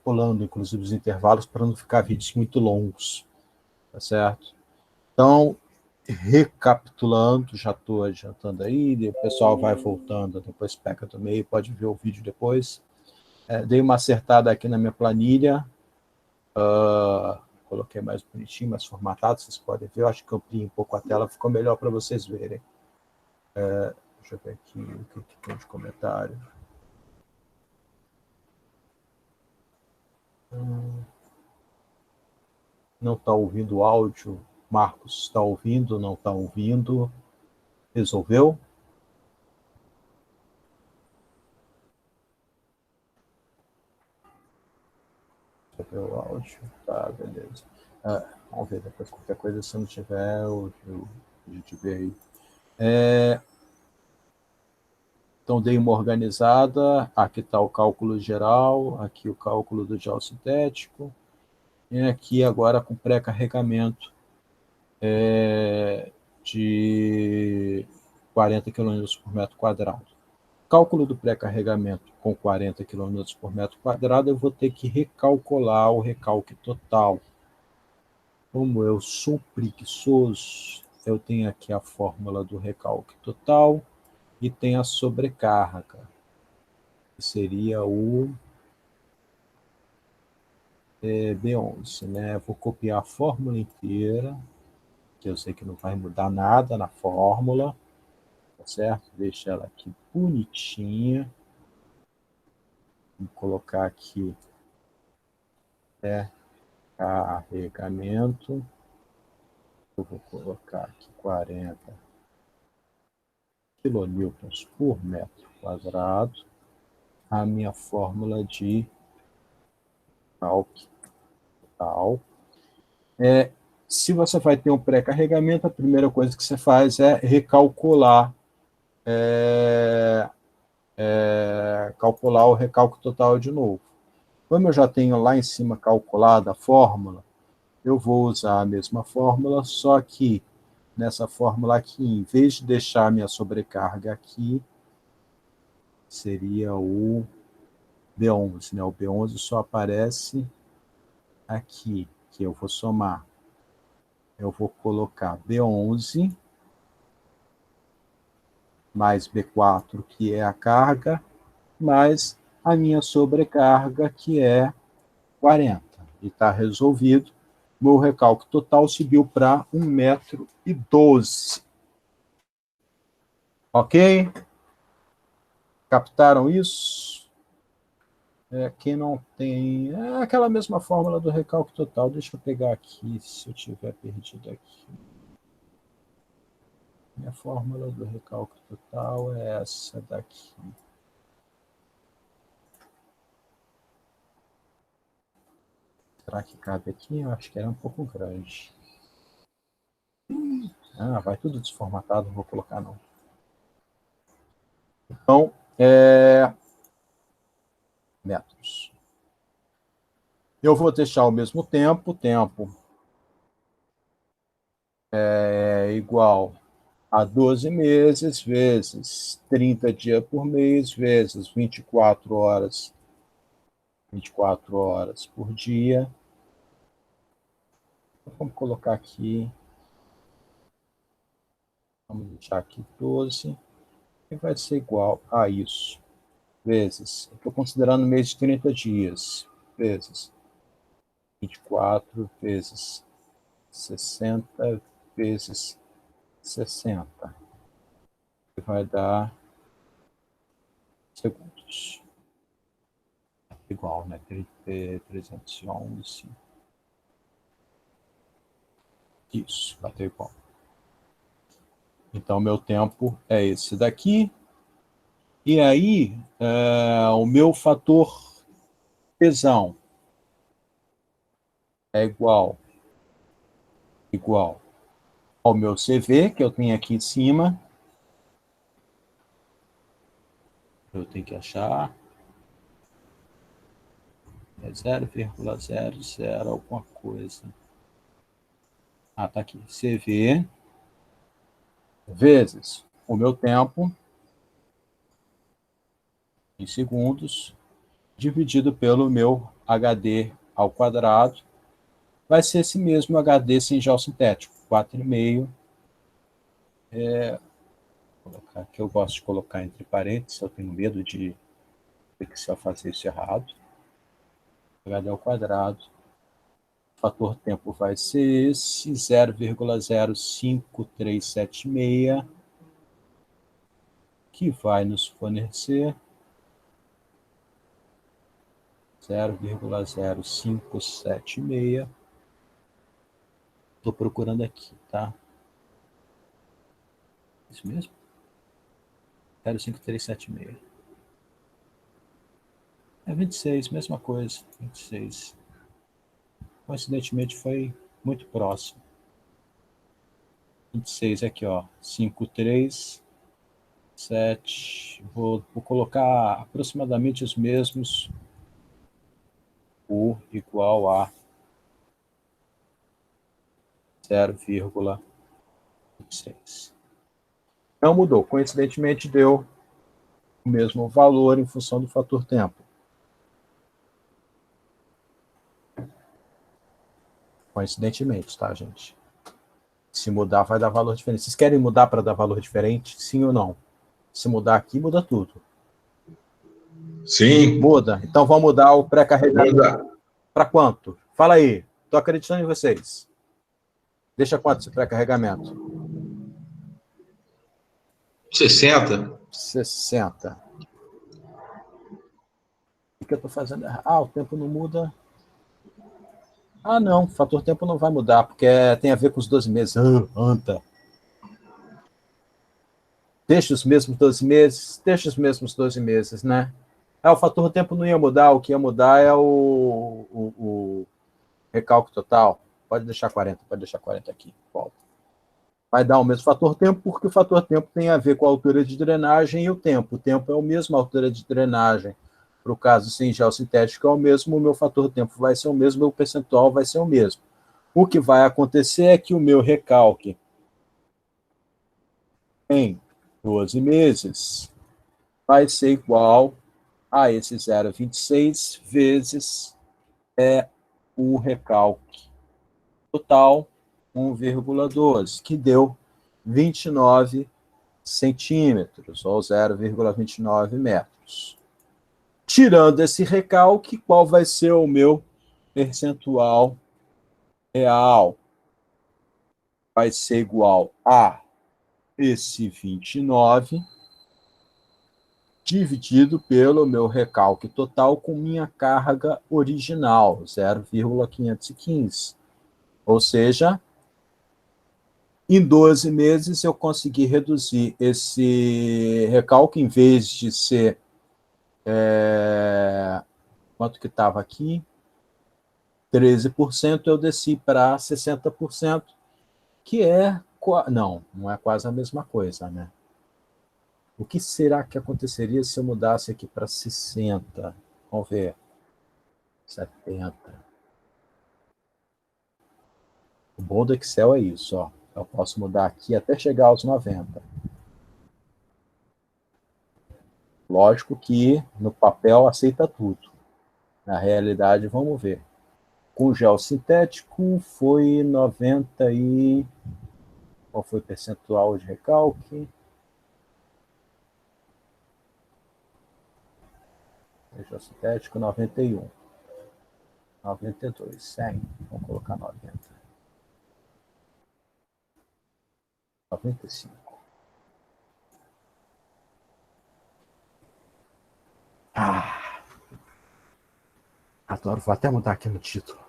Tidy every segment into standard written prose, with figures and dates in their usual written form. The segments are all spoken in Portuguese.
pulando, inclusive, os intervalos para não ficar vídeos muito longos, tá certo? Então, recapitulando, já estou adiantando aí, o pessoal vai voltando, depois pega do meio, pode ver o vídeo depois. Dei uma acertada aqui na minha planilha, coloquei mais bonitinho, mais formatado, vocês podem ver, eu acho que eu ampliei um pouco a tela, ficou melhor para vocês verem. Deixa eu ver aqui o que tem de comentário. Não está ouvindo o áudio? Marcos, está ouvindo? Não está ouvindo? Resolveu? Deixa eu ver o áudio. Tá, beleza. Vamos ver depois, qualquer coisa, se não tiver, a gente vê aí. Então, dei uma organizada. Aqui está o cálculo geral, aqui o cálculo do geossintético, e aqui agora com pré-carregamento de 40 km por metro quadrado. Cálculo do pré-carregamento com 40 km por metro quadrado, eu vou ter que recalcular o recalque total. Como eu sou preguiçoso, eu tenho aqui a fórmula do recalque total e tem a sobrecarga, que seria o B11, né? Vou copiar a fórmula inteira, que eu sei que não vai mudar nada na fórmula, tá certo? Deixa ela aqui bonitinha. Vou colocar aqui carregamento. Eu vou colocar aqui 40 quilonewtons por metro quadrado. A minha fórmula de recalque total. Se você vai ter um pré-carregamento, a primeira coisa que você faz é recalcular calcular o recalque total de novo. Como eu já tenho lá em cima calculada a fórmula, eu vou usar a mesma fórmula, só que nessa fórmula aqui, em vez de deixar a minha sobrecarga aqui, seria o B11, né? O B11 só aparece aqui, que eu vou somar. Eu vou colocar B11 mais B4, que é a carga, mais a minha sobrecarga, que é 40. E está resolvido. Meu recalque total subiu para 1,12 m. Ok? Captaram isso? Quem não tem... É aquela mesma fórmula do recalque total. Deixa eu pegar aqui, se eu tiver perdido aqui. Minha fórmula do recalque total é essa daqui. Será que cabe aqui? Eu acho que era um pouco grande. Vai tudo desformatado, não vou colocar não. Então, metros. Eu vou deixar o mesmo tempo é igual a 12 meses, vezes 30 dias por mês, vezes 24 horas por dia. Vamos colocar aqui, vamos deixar aqui 12, e vai ser igual a isso, vezes, estou considerando mês de 30 dias, vezes 24, vezes 60, vezes 60, que vai dar segundos. Igual, né? 311. Isso, bateu igual. Então, meu tempo é esse daqui. E aí, o meu fator tesão é igual ao meu CV, que eu tenho aqui em cima. Eu tenho que achar. É 0,00 alguma coisa. Tá aqui. CV vezes o meu tempo em segundos dividido pelo meu HD ao quadrado, vai ser esse mesmo HD sem gel sintético, 4,5. Que eu gosto de colocar entre parênteses, eu tenho medo de o Excel fazer isso errado. HD ao quadrado. O fator tempo vai ser esse, 0,05376, que vai nos fornecer 0,0576. Estou procurando aqui, tá? Isso mesmo? 0,5376. É 26, mesma coisa. 26. Coincidentemente foi muito próximo. 26 aqui, ó. 537. Vou colocar aproximadamente os mesmos. U igual a 0,26. Não mudou. Coincidentemente, deu o mesmo valor em função do fator tempo. Coincidentemente, tá, gente? Se mudar, vai dar valor diferente. Vocês querem mudar para dar valor diferente? Sim ou não? Se mudar aqui, muda tudo. Sim. Muda. Então, vamos mudar o pré-carregamento. Para quanto? Fala aí. Estou acreditando em vocês. Deixa quanto esse pré-carregamento? 60. 60. O que eu estou fazendo errado? Ah, o tempo não muda. Ah, não. O fator tempo não vai mudar, porque tem a ver com os 12 meses. Anta. Deixa os mesmos 12 meses. Deixa os mesmos 12 meses, né? O fator tempo não ia mudar. O que ia mudar é o recálculo total. Pode deixar 40. Pode deixar 40 aqui. Volta. Vai dar o mesmo fator tempo, porque o fator tempo tem a ver com a altura de drenagem e o tempo. O tempo é o mesmo, a altura de drenagem. Para o caso sem gel sintético é o mesmo, o meu fator tempo vai ser o mesmo, o meu percentual vai ser o mesmo. O que vai acontecer é que o meu recalque em 12 meses vai ser igual a esse 0,26 vezes o recalque total, 1,12, que deu 29 centímetros, ou 0,29 metros. Tirando esse recalque, qual vai ser o meu percentual real? Vai ser igual a esse 29 dividido pelo meu recalque total com minha carga original, 0,515. Ou seja, em 12 meses eu consegui reduzir esse recalque, em vez de ser quanto que estava aqui? 13%, eu desci para 60%, que é... Não é quase a mesma coisa, né? O que será que aconteceria se eu mudasse aqui para 60? Vamos ver. 70. O bom do Excel é isso, ó. Eu posso mudar aqui até chegar aos 90. Lógico que no papel aceita tudo. Na realidade, vamos ver. Com gel sintético foi 90 e... Qual foi o percentual de recalque? Gel sintético, 91. 92, 100. Vamos colocar 90. 95. Adoro. Vou até mudar aqui no título.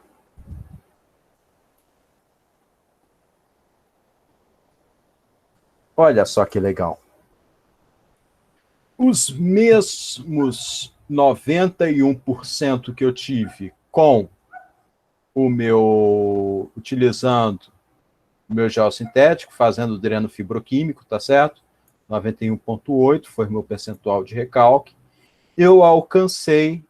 Olha só que legal. Os mesmos 91% que eu tive com o meu... utilizando o meu gel sintético, fazendo dreno fibroquímico, tá certo? 91,8 foi o meu percentual de recalque. Eu alcancei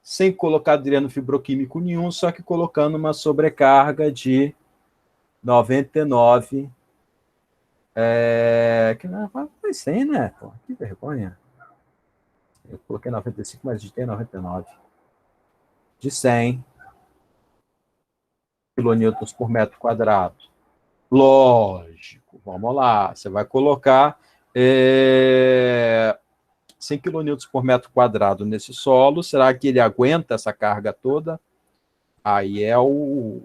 sem colocar dreno fibroquímico nenhum, só que colocando uma sobrecarga de 99. Que não foi 100, né? Pô, que vergonha. Eu coloquei 95, mas digitei 99. De 100 quilonewtons por metro quadrado. Lógico, vamos lá. Você vai colocar 100 quilonewtons por metro quadrado nesse solo. Será que ele aguenta essa carga toda? Aí é o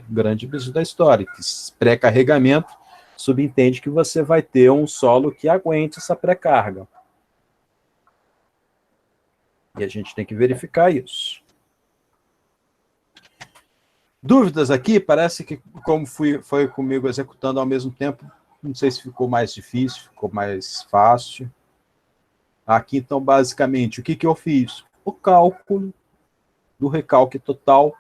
grande bicho da história. Pré-carregamento subentende que você vai ter um solo que aguente essa pré-carga. E a gente tem que verificar isso. Dúvidas aqui? Parece que, como foi comigo executando ao mesmo tempo, não sei se ficou mais difícil, ficou mais fácil. Aqui, então, basicamente, o que eu fiz? O cálculo do recalque total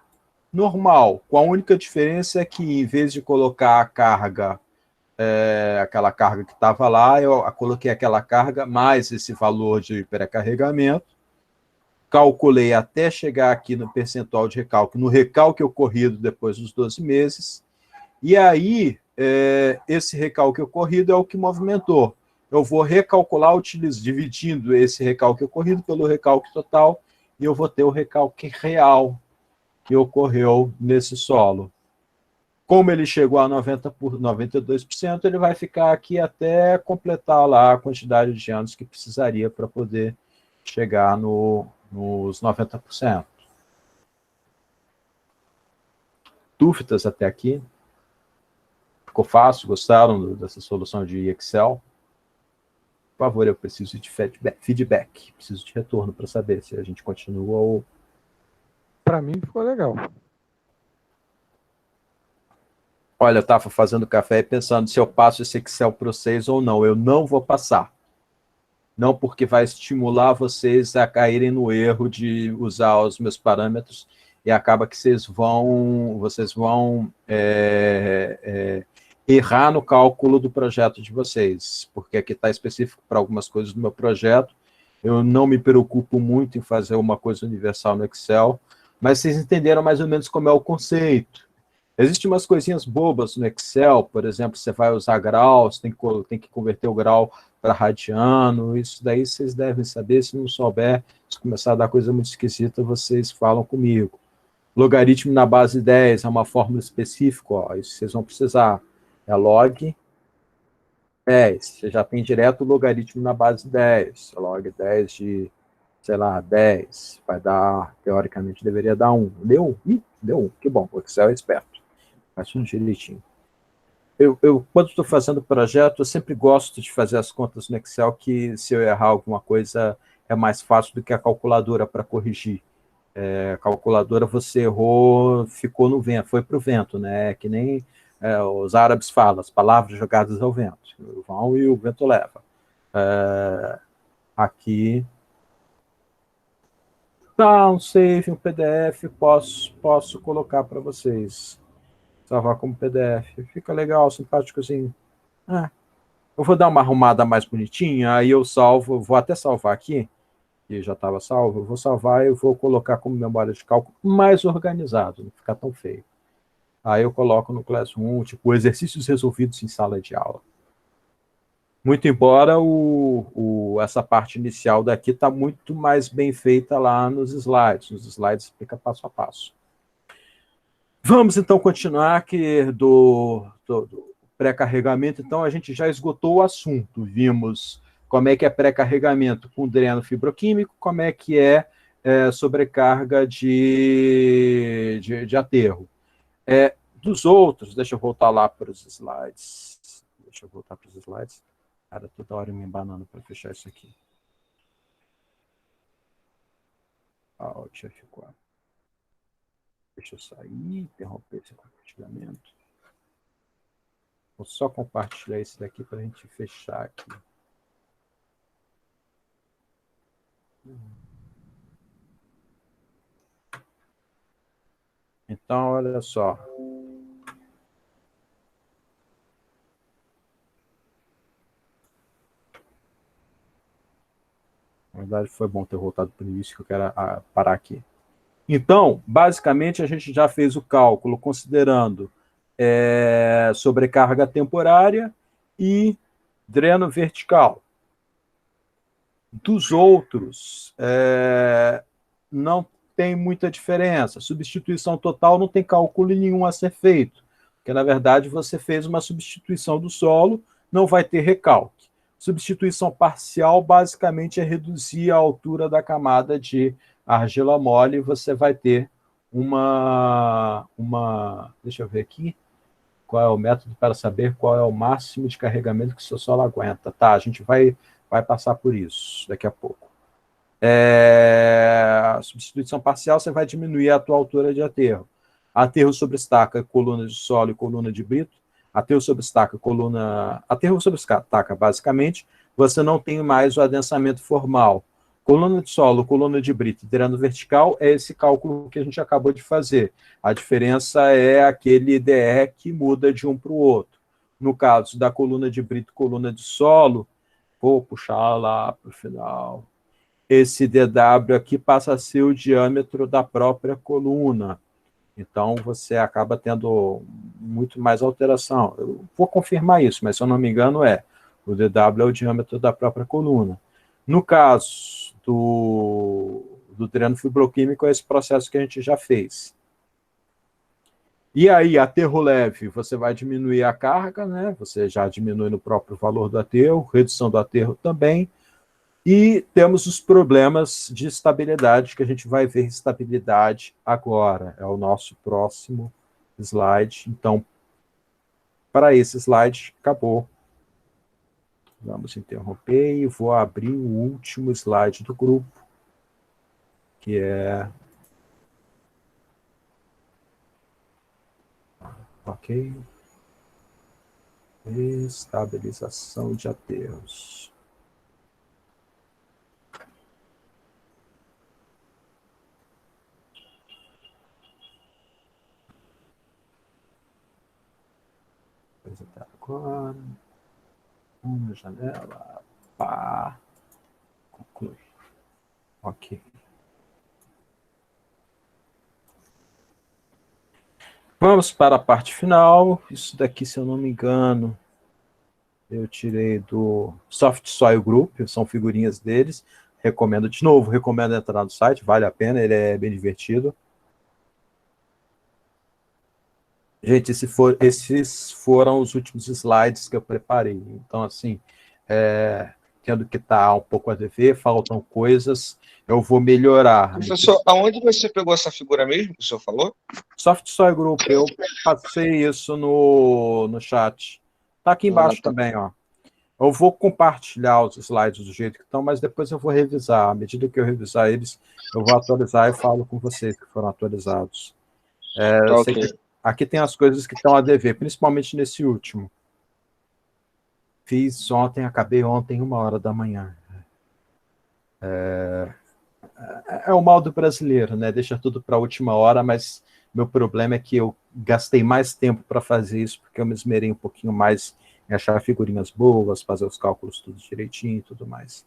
normal, com a única diferença é que, em vez de colocar a carga, aquela carga que estava lá, eu coloquei aquela carga mais esse valor de pré-carregamento, calculei até chegar aqui no percentual de recalque, no recalque ocorrido depois dos 12 meses, e aí esse recalque ocorrido é o que movimentou. Eu vou recalcular dividindo esse recalque ocorrido pelo recalque total, e eu vou ter o recalque real que ocorreu nesse solo. Como ele chegou a 92%, ele vai ficar aqui até completar lá a quantidade de anos que precisaria para poder chegar nos 90%. Dúvidas até aqui? Ficou fácil? Gostaram dessa solução de Excel? Por favor, eu preciso de feedback. Preciso de retorno para saber se a gente continua ou... Para mim ficou legal. Olha, eu estava fazendo café e pensando se eu passo esse Excel para vocês ou não. Eu não vou passar. Não porque vai estimular vocês a caírem no erro de usar os meus parâmetros e acaba que vocês vão errar no cálculo do projeto de vocês, porque aqui está específico para algumas coisas do meu projeto. Eu não me preocupo muito em fazer uma coisa universal no Excel, mas vocês entenderam mais ou menos como é o conceito. Existem umas coisinhas bobas no Excel, por exemplo, você vai usar graus, tem que converter o grau para radiano, isso daí vocês devem saber, se não souber, se começar a dar coisa muito esquisita, vocês falam comigo. Logaritmo na base 10 é uma fórmula específica, ó, isso vocês vão precisar. É log 10, você já tem direto o logaritmo na base 10, log 10 de, sei lá, 10, vai dar, teoricamente deveria dar 1. Deu 1? Deu 1, que bom, o Excel é esperto. Faz tudo direitinho. Quando estou fazendo projeto, eu sempre gosto de fazer as contas no Excel, que se eu errar alguma coisa, é mais fácil do que a calculadora para corrigir. A calculadora, você errou, ficou no vento, foi para o vento, né? Que nem os árabes falam, as palavras jogadas ao vento. Vão e o vento leva. Aqui... Tá, um save, um PDF, posso colocar para vocês. Salvar como PDF. Fica legal, simpáticozinho. Eu vou dar uma arrumada mais bonitinha, aí eu salvo, vou até salvar aqui, que já estava salvo, eu vou salvar e vou colocar como memória de cálculo mais organizado, não ficar tão feio. Aí eu coloco no Classroom, tipo, exercícios resolvidos em sala de aula. Muito embora essa parte inicial daqui está muito mais bem feita lá nos slides. Nos slides explica passo a passo. Vamos, então, continuar que do pré-carregamento. Então, a gente já esgotou o assunto. Vimos como é que é pré-carregamento com dreno fibroquímico, como é que sobrecarga de aterro. Dos outros, deixa eu voltar lá para os slides. Cara, toda hora me embanando para fechar isso aqui. Alt F4. Deixa eu sair, interromper esse compartilhamento. Vou só compartilhar esse daqui para a gente fechar aqui. Então, olha só. Na verdade, foi bom ter voltado para o início, que eu quero parar aqui. Então, basicamente, a gente já fez o cálculo considerando sobrecarga temporária e dreno vertical. Dos outros, não tem muita diferença. Substituição total não tem cálculo nenhum a ser feito, porque, na verdade, você fez uma substituição do solo, não vai ter recalque. Substituição parcial, basicamente, é reduzir a altura da camada de argila mole, e você vai ter uma... Deixa eu ver aqui. Qual é o método para saber qual é o máximo de carregamento que o seu solo aguenta? Tá, a gente vai passar por isso daqui a pouco. Substituição parcial, você vai diminuir a tua altura de aterro. Aterro sobre estaca, coluna de solo e coluna de brito. Aterro sobre estaca, Aterro sobre estaca, basicamente, você não tem mais o adensamento formal. Coluna de solo, coluna de brito, dreno vertical, é esse cálculo que a gente acabou de fazer. A diferença é aquele DE que muda de um para o outro. No caso da coluna de brito, coluna de solo, vou puxar lá para o final. Esse DW aqui passa a ser o diâmetro da própria coluna. Então, você acaba tendo muito mais alteração. Eu vou confirmar isso, mas se eu não me engano o DW é o diâmetro da própria coluna. No caso do dreno fibroquímico, é esse processo que a gente já fez. E aí, aterro leve, você vai diminuir a carga, né? Você já diminui no próprio valor do aterro, redução do aterro também. E temos os problemas de estabilidade, que a gente vai ver estabilidade agora. É o nosso próximo slide. Então, para esse slide, acabou. Vamos interromper e vou abrir o último slide do grupo, que é... Ok. Estabilização de aterros. Apresentar agora. Uma janela. Pá. Conclui. Ok. Vamos para a parte final. Isso daqui, se eu não me engano, eu tirei do Soft Soil Group, são figurinhas deles. Recomendo, de novo, recomendo entrar no site, vale a pena, ele é bem divertido. Gente, esses foram os últimos slides que eu preparei. Então, assim, tendo que estar um pouco a dever, faltam coisas, eu vou melhorar. Professor, aonde você pegou essa figura mesmo que o senhor falou? Soft Soil Group, eu passei isso no chat. Está aqui embaixo também, ó. Eu vou compartilhar os slides do jeito que estão, mas depois eu vou revisar. À medida que eu revisar eles, eu vou atualizar e falo com vocês que foram atualizados. Eu sei que aqui tem as coisas que estão a dever, principalmente nesse último. Fiz ontem, acabei ontem, 1h da manhã. É o mal do brasileiro, né? Deixa tudo para a última hora, mas meu problema é que eu gastei mais tempo para fazer isso, porque eu me esmerei um pouquinho mais em achar figurinhas boas, fazer os cálculos tudo direitinho e tudo mais.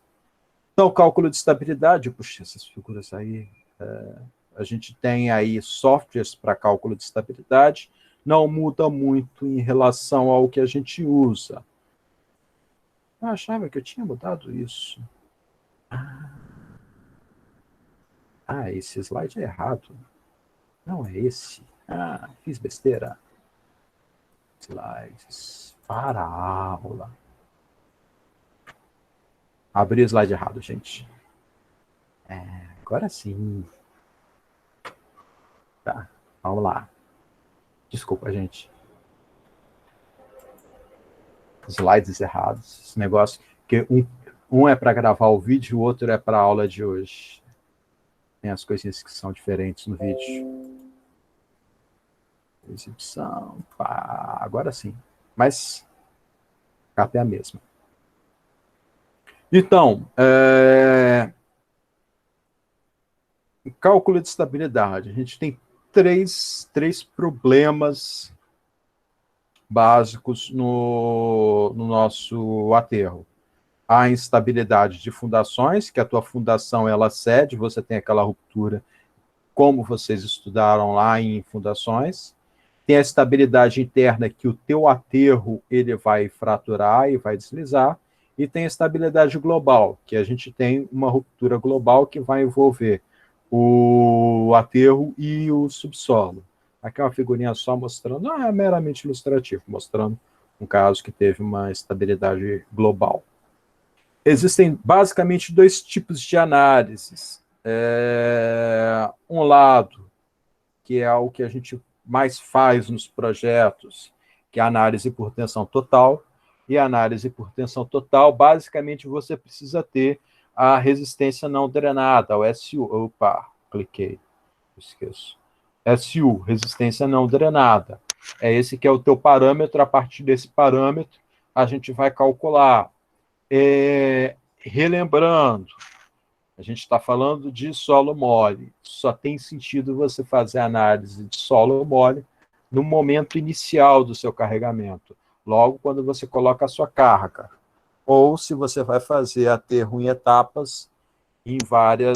Então, cálculo de estabilidade, puxa, essas figuras aí, a gente tem aí softwares para cálculo de estabilidade, não muda muito em relação ao que a gente usa. Eu achava que eu tinha mudado isso. Esse slide é errado. Não é esse. Fiz besteira. Slides para a aula. Abri o slide errado, gente. Agora sim. Tá, vamos lá. Desculpa, gente. Slides errados. Esse negócio que um é para gravar o vídeo, o outro é para a aula de hoje. Tem as coisinhas que são diferentes no vídeo. Exibição. Pá, agora sim. Mas a capa é a mesma. Então, cálculo de estabilidade. A gente tem três problemas básicos no nosso aterro. A instabilidade de fundações, que a tua fundação ela cede, você tem aquela ruptura, como vocês estudaram lá em fundações. Tem a estabilidade interna, que o teu aterro ele vai fraturar e vai deslizar. e tem a estabilidade global, que a gente tem uma ruptura global que vai envolver o aterro e o subsolo. Aqui é uma figurinha só mostrando, não é meramente ilustrativo, mostrando um caso que teve uma estabilidade global. Existem basicamente dois tipos de análises. Um lado, que é o que a gente mais faz nos projetos, que é a análise por tensão total. E a análise por tensão total, basicamente, você precisa ter a resistência não drenada, o SU. Opa, cliquei, esqueço. SU, resistência não drenada. É esse que é o teu parâmetro. A partir desse parâmetro, a gente vai calcular. Relembrando, a gente está falando de solo mole. Só tem sentido você fazer análise de solo mole no momento inicial do seu carregamento, logo quando você coloca a sua carga. Ou se você vai fazer aterro em etapas,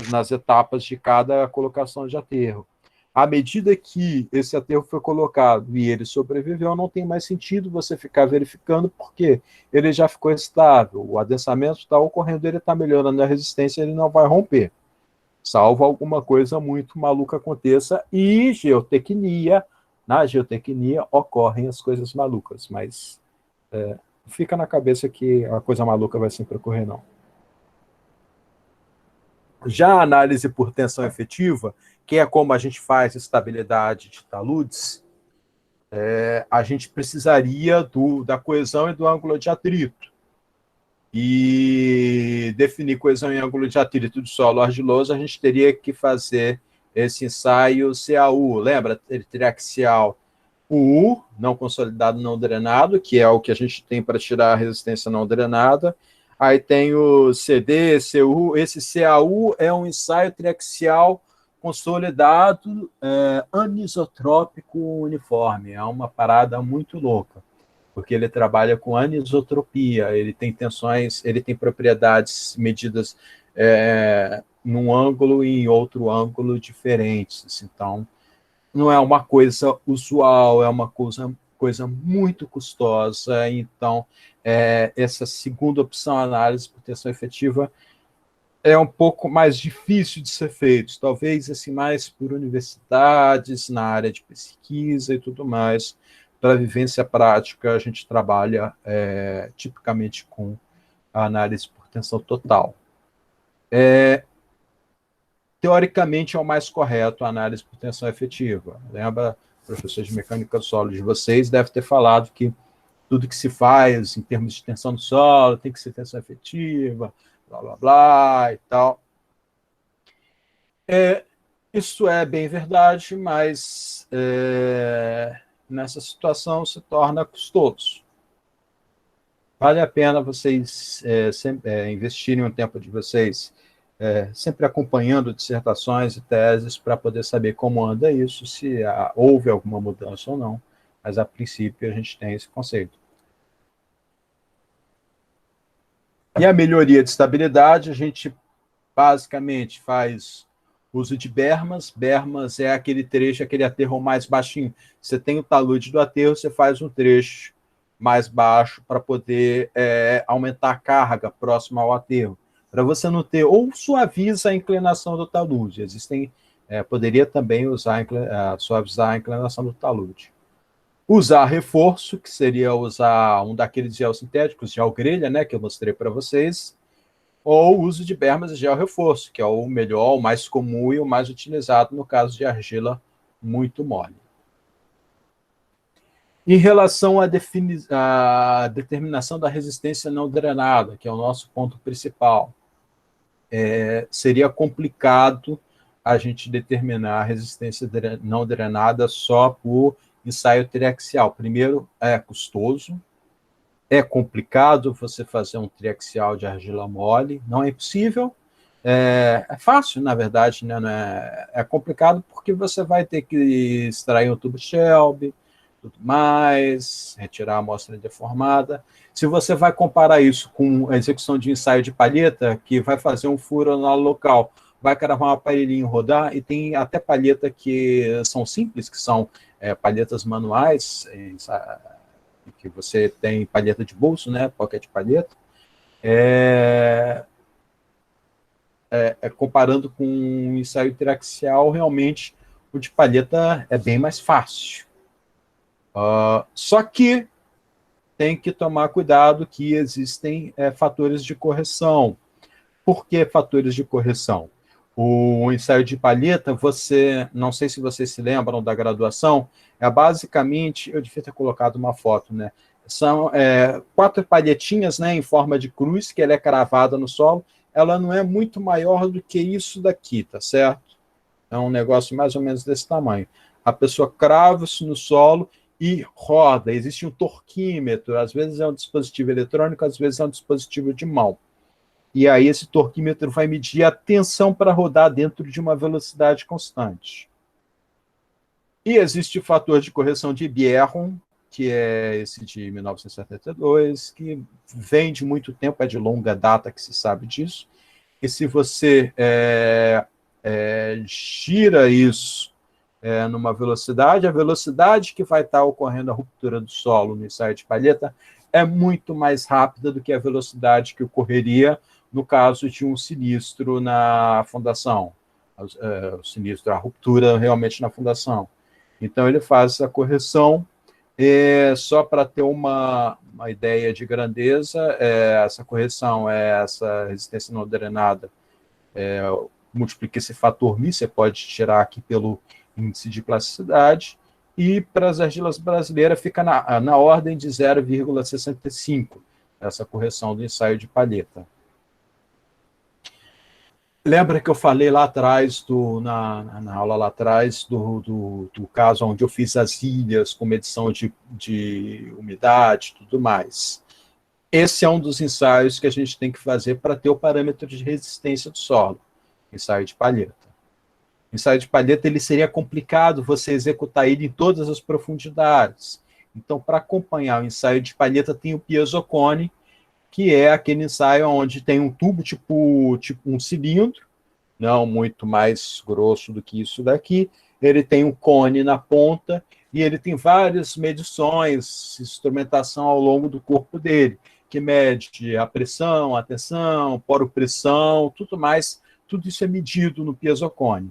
nas etapas de cada colocação de aterro. À medida que esse aterro foi colocado e ele sobreviveu, não tem mais sentido você ficar verificando, porque ele já ficou estável, o adensamento está ocorrendo, ele está melhorando a resistência, ele não vai romper, salvo alguma coisa muito maluca aconteça. E na geotecnia ocorrem as coisas malucas, mas fica na cabeça que a coisa maluca vai sempre ocorrer, não. Já a análise por tensão efetiva, que é como a gente faz estabilidade de taludes, a gente precisaria da coesão e do ângulo de atrito. E definir coesão e ângulo de atrito de solo argiloso, a gente teria que fazer esse ensaio CAU, lembra? Triaxial UU, não consolidado não drenado, que é o que a gente tem para tirar a resistência não drenada. Aí tem o CD, CU. Esse CAU é um ensaio triaxial consolidado anisotrópico uniforme. É uma parada muito louca, porque ele trabalha com anisotropia, ele tem tensões, ele tem propriedades medidas num ângulo e em outro ângulo diferentes. Então, não é uma coisa usual, é uma coisa muito custosa. Então, essa segunda opção, análise por tensão efetiva, é um pouco mais difícil de ser feito, talvez assim, mais por universidades, na área de pesquisa e tudo mais. Para a vivência prática, a gente trabalha tipicamente com a análise por tensão total. Teoricamente, é o mais correto a análise por tensão efetiva. Lembra, professor de mecânica do solo de vocês deve ter falado que tudo que se faz em termos de tensão do solo tem que ser tensão efetiva, blá, blá, blá, e tal. Isso é bem verdade, mas nessa situação se torna custoso. Vale a pena vocês investirem um tempo de vocês sempre acompanhando dissertações e teses para poder saber como anda isso, se houve alguma mudança ou não. Mas, a princípio, a gente tem esse conceito. E a melhoria de estabilidade, a gente basicamente faz uso de bermas. Bermas é aquele trecho, aquele aterro mais baixinho. Você tem o talude do aterro, você faz um trecho mais baixo para poder aumentar a carga próxima ao aterro, para você não ter, ou suaviza a inclinação do talude. Poderia também suavizar a inclinação do talude. Usar reforço, que seria usar um daqueles gel sintéticos, gel grelha, né, que eu mostrei para vocês, ou uso de bermas e gel reforço, que é o melhor, o mais comum e o mais utilizado no caso de argila muito mole. Em relação à determinação da resistência não drenada, que é o nosso ponto principal, seria complicado a gente determinar a resistência não drenada só por ensaio triaxial. Primeiro, é custoso, é complicado você fazer um triaxial de argila mole, não é impossível, é fácil, na verdade, né? É complicado porque você vai ter que extrair um tubo Shelby, tudo mais, retirar a amostra deformada. Se você vai comparar isso com a execução de ensaio de palheta, que vai fazer um furo no local, vai cravar um aparelhinho e rodar, e tem até palheta que são simples, que são palhetas manuais, que você tem palheta de bolso, né, pocket palheta, Comparando com um ensaio interaxial, realmente o de palheta é bem mais fácil. Só que tem que tomar cuidado que existem fatores de correção. Por que fatores de correção? O ensaio de palheta, não sei se vocês se lembram da graduação, basicamente, eu devia ter colocado uma foto, né? São 4 palhetinhas, né, em forma de cruz, que ela é cravada no solo. Ela não é muito maior do que isso daqui, tá certo? É um negócio mais ou menos desse tamanho. A pessoa crava isso no solo e roda. Existe um torquímetro, às vezes é um dispositivo eletrônico, às vezes é um dispositivo de mão. E aí esse torquímetro vai medir a tensão para rodar dentro de uma velocidade constante. E existe o fator de correção de Bjerron, que é esse de 1972, que vem de muito tempo, é de longa data que se sabe disso. E se você gira isso numa velocidade, a velocidade que vai estar ocorrendo a ruptura do solo no ensaio de palheta é muito mais rápida do que a velocidade que ocorreria no caso de um sinistro na fundação, o sinistro, a ruptura realmente na fundação. Então, ele faz essa correção, só para ter uma ideia de grandeza, essa correção, essa resistência não drenada, multiplica esse fator μ, você pode tirar aqui pelo índice de plasticidade, e para as argilas brasileiras fica na ordem de 0,65, essa correção do ensaio de palheta. Lembra que eu falei lá atrás, na aula lá atrás, do caso onde eu fiz as ilhas com medição de umidade e tudo mais? Esse é um dos ensaios que a gente tem que fazer para ter o parâmetro de resistência do solo, ensaio de palheta. O ensaio de palheta ele seria complicado você executar ele em todas as profundidades. Então, para acompanhar o ensaio de palheta, tem o piezocone, que é aquele ensaio onde tem um tubo tipo um cilindro, não muito mais grosso do que isso daqui, ele tem um cone na ponta e ele tem várias medições, instrumentação ao longo do corpo dele, que mede a pressão, a tensão, poropressão, tudo mais, tudo isso é medido no piezocone.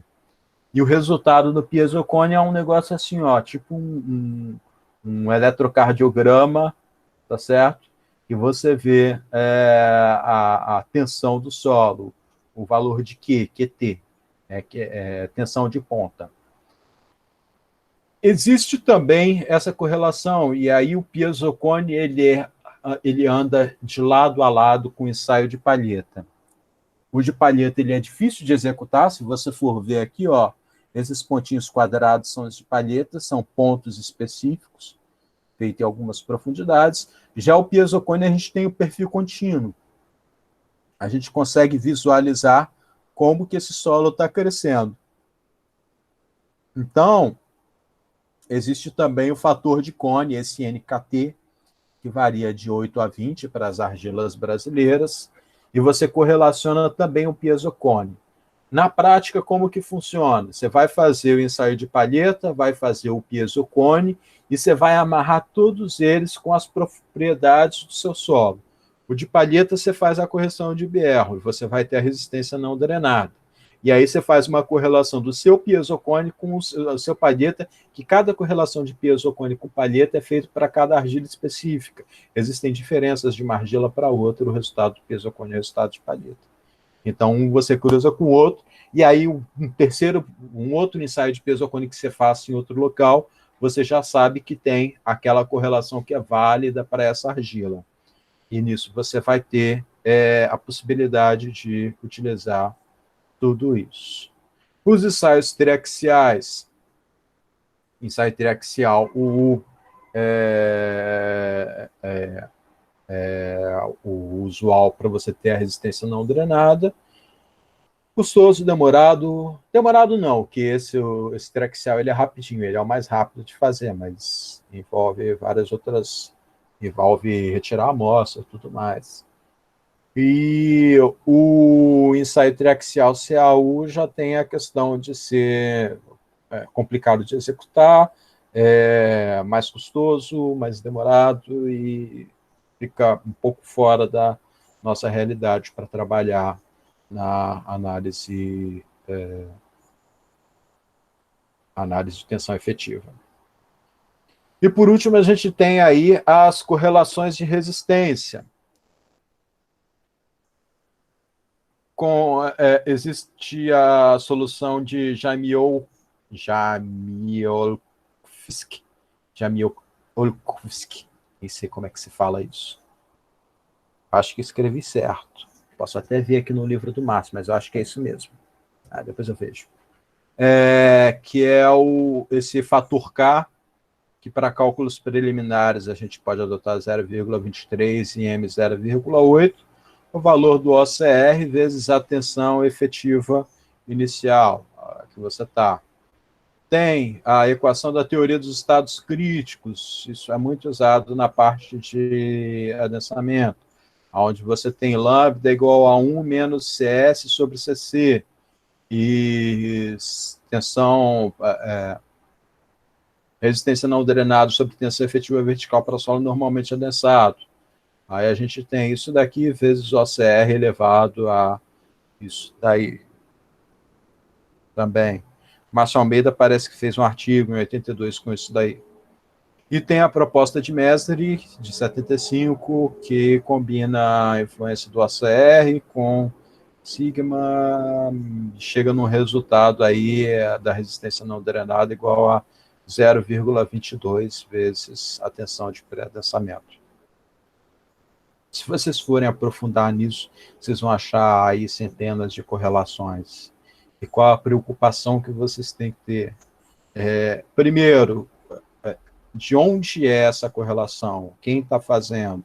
E o resultado do piezocone é um negócio assim, ó, tipo um eletrocardiograma, tá certo? E você vê a tensão do solo, o valor de Q, QT, que é tensão de ponta. Existe também essa correlação, e aí o piezocone ele anda de lado a lado com o ensaio de palheta. O de palheta ele é difícil de executar, se você for ver aqui, ó, esses pontinhos quadrados são os de palheta, são pontos específicos, feito em algumas profundidades. Já o piezocone, a gente tem o perfil contínuo. A gente consegue visualizar como que esse solo está crescendo. Então, existe também o fator de cone, esse NKT, que varia de 8 a 20 para as argilas brasileiras, e você correlaciona também o piezocone. Na prática, como que funciona? Você vai fazer o ensaio de palheta, vai fazer o piezocone, e você vai amarrar todos eles com as propriedades do seu solo. O de palheta você faz a correção de Bjerron, você vai ter a resistência não drenada. E aí você faz uma correlação do seu piezocone com o seu palheta, que cada correlação de piezocone com palheta é feita para cada argila específica. Existem diferenças de uma argila para outra, o resultado do piezocone é o resultado de palheta. Então, um você cruza com o outro, e aí um outro ensaio de piezocone que você faça em outro local, você já sabe que tem aquela correlação que é válida para essa argila. E nisso você vai ter a possibilidade de utilizar tudo isso. Os ensaios triaxiais, ensaio triaxial, o usual para você ter a resistência não drenada, custoso, demorado não, porque esse triaxial ele é rapidinho, ele é o mais rápido de fazer, mas envolve várias outras, envolve retirar a amostra e tudo mais. E o ensaio triaxial CAU já tem a questão de ser complicado de executar, mais custoso, mais demorado e fica um pouco fora da nossa realidade para trabalhar na análise de tensão efetiva. E, por último, a gente tem aí as correlações de resistência. Existe a solução de Jamiolkowski, nem sei como é que se fala isso. Acho que escrevi certo. Posso até ver aqui no livro do Márcio, mas eu acho que é isso mesmo. Depois eu vejo. Que é esse fator K, que para cálculos preliminares a gente pode adotar 0,23 e M 0,8, o valor do OCR vezes a tensão efetiva inicial que você está. Tem a equação da teoria dos estados críticos, isso é muito usado na parte de adensamento, onde você tem lambda igual a 1 menos CS sobre CC, e tensão, resistência não drenada sobre tensão efetiva vertical para solo normalmente adensado. Aí a gente tem isso daqui vezes o OCR elevado a isso daí. Também. Márcio Almeida parece que fez um artigo em 82 com isso daí. E tem a proposta de Mestre, de 75, que combina a influência do OCR com sigma, chega num resultado aí da resistência não drenada igual a 0,22 vezes a tensão de pré-adensamento. Se vocês forem aprofundar nisso, vocês vão achar aí centenas de correlações. E qual a preocupação que vocês têm que ter? Primeiro, de onde é essa correlação? Quem está fazendo?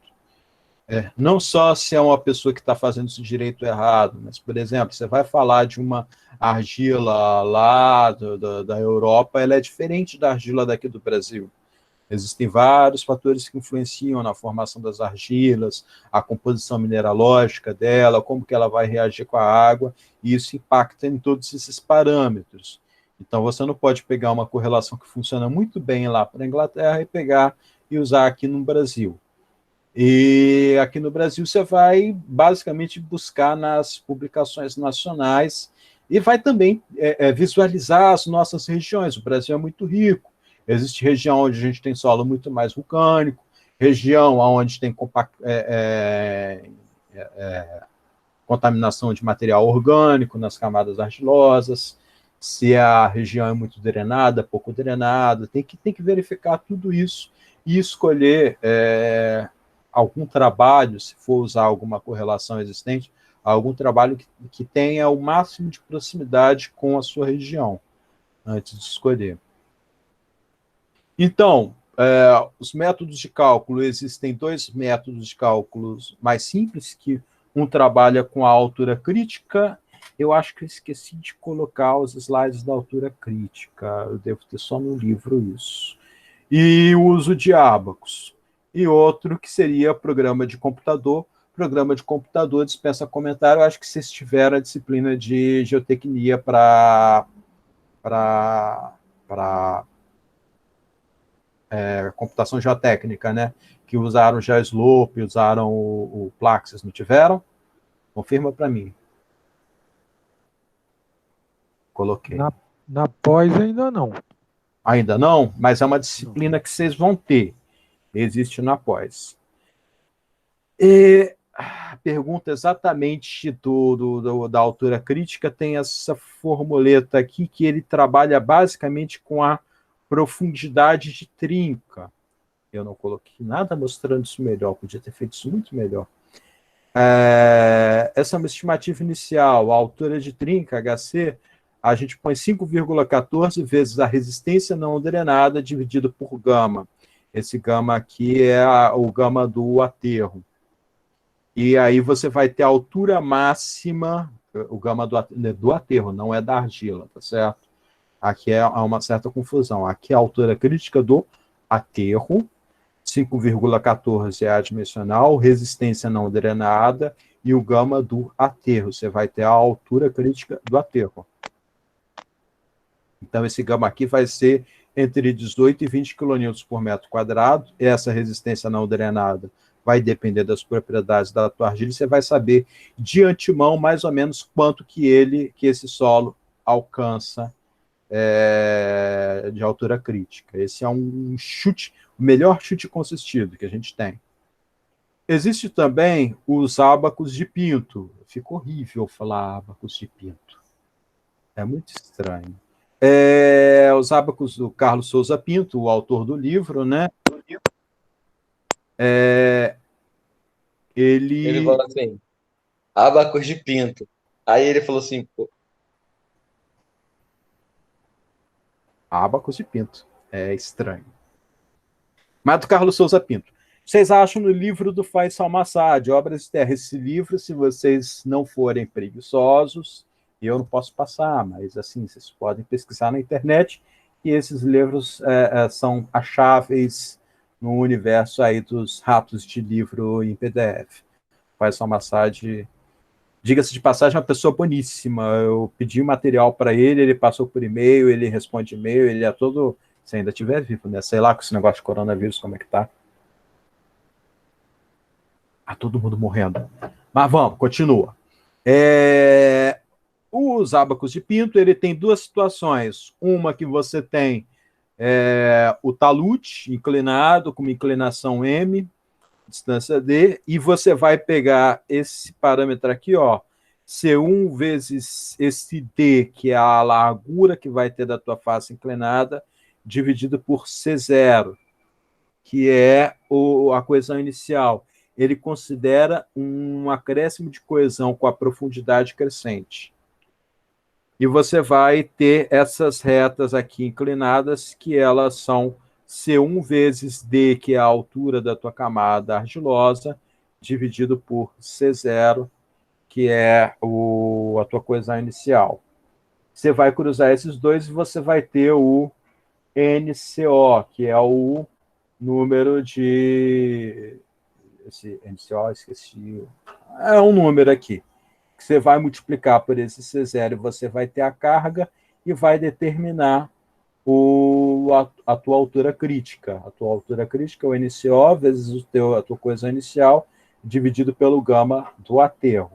Não só se é uma pessoa que está fazendo isso direito ou errado, mas, por exemplo, você vai falar de uma argila lá da Europa, ela é diferente da argila daqui do Brasil. Existem vários fatores que influenciam na formação das argilas, a composição mineralógica dela, como que ela vai reagir com a água, e isso impacta em todos esses parâmetros. Então, você não pode pegar uma correlação que funciona muito bem lá para a Inglaterra e pegar e usar aqui no Brasil. E aqui no Brasil você vai basicamente buscar nas publicações nacionais e vai também visualizar as nossas regiões. O Brasil é muito rico. Existe região onde a gente tem solo muito mais vulcânico, região onde tem contaminação de material orgânico nas camadas argilosas, se a região é muito drenada, pouco drenada, tem que verificar tudo isso e escolher algum trabalho, se for usar alguma correlação existente, algum trabalho que tenha o máximo de proximidade com a sua região, antes de escolher. Então, os métodos de cálculo, existem dois métodos de cálculos mais simples, que um trabalha com a altura crítica. Eu acho que eu esqueci de colocar os slides da altura crítica, eu devo ter só no livro isso. E o uso de ábacos. E outro que seria programa de computador. Programa de computador dispensa comentário. Eu acho que vocês tiveram a disciplina de geotecnia para computação geotécnica, né? Que usaram o GeoSlope, usaram o Plaxis, não tiveram? Confirma para mim. Coloquei. Na pós ainda não. Ainda não? Mas é uma disciplina que vocês vão ter. Existe na pós. E a pergunta exatamente da altura crítica tem essa formuleta aqui, que ele trabalha basicamente com a profundidade de trinca. Eu não coloquei nada mostrando isso melhor, podia ter feito isso muito melhor. Essa é uma estimativa inicial. A altura de trinca, HC, a gente põe 5,14 vezes a resistência não drenada dividido por gama. Esse gama aqui é o gama do aterro. E aí você vai ter a altura máxima, o gama do aterro, não é da argila, tá certo? Aqui há uma certa confusão. Aqui é a altura crítica do aterro, 5,14 é adimensional, resistência não drenada, e o gama do aterro. Você vai ter a altura crítica do aterro. Então, esse gama aqui vai ser entre 18 e 20 kN por metro quadrado. Essa resistência não drenada vai depender das propriedades da tua argila, você vai saber de antemão mais ou menos quanto que esse solo alcança de altura crítica. Esse é um chute, o melhor chute consistido que a gente tem. Existe também os ábacos de pinto. Fica horrível falar ábacos de pinto. É muito estranho. Os ábacos do Carlos Souza Pinto, o autor do livro, né? Ele falou assim, ábacos de pinto. Aí ele falou assim, pô, Ábacos de pinto. É estranho. Mas do Carlos Souza Pinto. Vocês acham no livro do Faisal Massad, Obras de Terra. Esse livro, se vocês não forem preguiçosos, eu não posso passar, mas assim, vocês podem pesquisar na internet, e esses livros são acháveis no universo aí dos ratos de livro em PDF. Faisal Massad, diga-se de passagem, é uma pessoa boníssima. Eu pedi o material para ele, ele passou por e-mail, ele responde e-mail, ele é todo... Se ainda estiver vivo, né? Sei lá com esse negócio de coronavírus, como é que tá. Todo mundo morrendo. Mas vamos, continua. Os ábacos de pinto, ele tem duas situações. Uma que você tem o talute inclinado, com uma inclinação M, distância D, e você vai pegar esse parâmetro aqui, ó, C1 vezes esse D, que é a largura que vai ter da tua face inclinada, dividido por C0, que é a coesão inicial. Ele considera um acréscimo de coesão com a profundidade crescente. E você vai ter essas retas aqui inclinadas, que elas são C1 vezes D, que é a altura da tua camada argilosa, dividido por C0, que é a tua coesão inicial. Você vai cruzar esses dois e você vai ter o NCO, que é o número de... Esse NCO, esqueci. É um número aqui, que você vai multiplicar por esse C0 e você vai ter a carga e vai determinar a tua altura crítica. A tua altura crítica é o NCO vezes a tua coesão inicial, dividido pelo gama do aterro.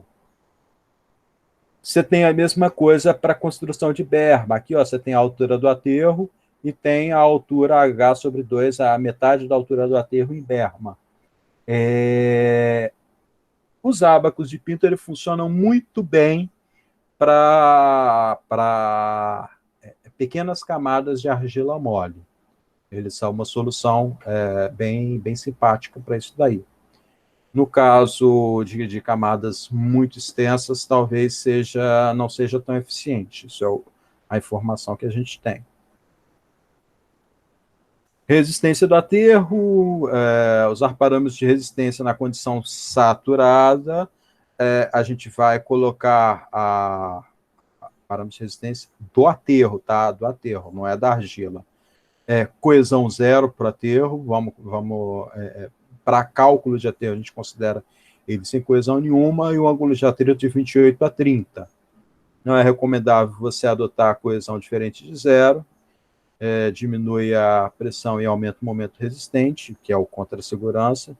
Você tem a mesma coisa para a construção de berma. Aqui, ó, você tem a altura do aterro e tem a altura H sobre 2, a metade da altura do aterro em berma. Os ábacos de pinto eles funcionam muito bem para pequenas camadas de argila mole. Eles são uma solução bem simpática para isso daí. No caso de camadas muito extensas, talvez não seja tão eficiente. Isso é a informação que a gente tem. Resistência do aterro, usar parâmetros de resistência na condição saturada, a gente vai colocar parâmetros de resistência do aterro, tá? Do aterro, não é da argila. Coesão zero para aterro, para cálculo de aterro, a gente considera ele sem coesão nenhuma, e um ângulo de aterro de 28 a 30. Não é recomendável você adotar a coesão diferente de zero, diminui a pressão e aumenta o momento resistente, que é o contra-segurança.